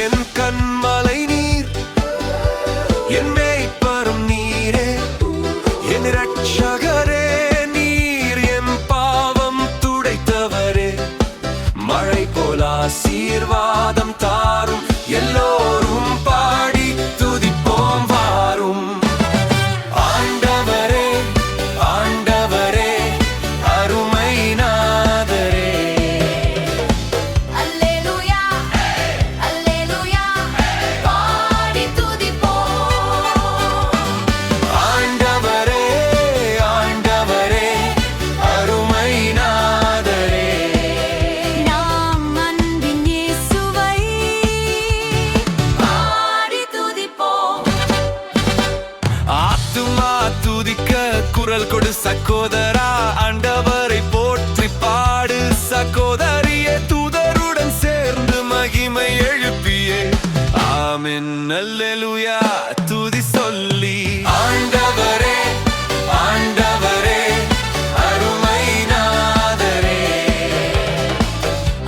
என் கண்மலை நீர், என் மேய்ப்பரும் நீரே, என் இரட்சகரே நீர், என் பாவம் துடைத்தவரே. மழை போல ஆசீர்வாதம் தாரும், எல்லோரும் பாடி துதிப்போம் வாரும். ஆண்டவரே ஆண்டவரே அருமை நாதரே. அல்லேலூயா அல்லேலூயா பாடி துதிப்போம். ஆண்டவரே ஆண்டவரே அருமை நாதரே. நாம் அன்பின் இயேசுவை பாடி துதிப்போம். ஆத்துமா துதிக்க குரல் கொடு சகோதரா, ஆண்டவரை போற்றி பாடு சகோதரியே. தூதருடன் சேர்ந்து மகிமை எழுப்பியே ஆமென் அல்லேலூயா துதி சொல்லி. ஆண்டவரே ஆண்டவரே அருமை நாதரே.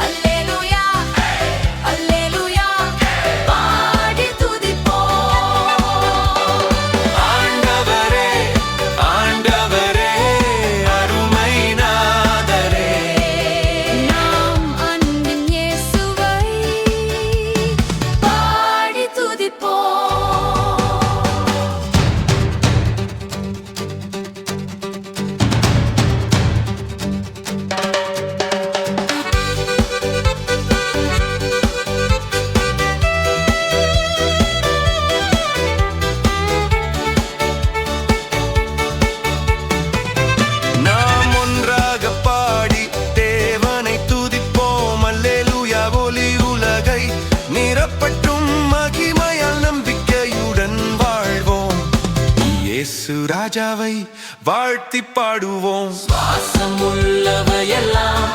அல்லேலூயா அல்லேலூயா பாடி துதிப்போம். ஆண்டவரே ஆண்டவரே அருமை நாதரே. நாம் அன்பின் இயேசுவை பாடி துதிப்போம். நாம் ஒன்றாக பாடி தேவனை துதிப்போம். அல்லேலூயா ஒலி உலகை நிரப்பட்டும், மகிமையால் நம்பிக்கையுடன் வாழ்வோம். இயேசு ராஜாவை வாழ்த்தி பாடுவோம். சுவாசம் உள்ளவையெல்லாம்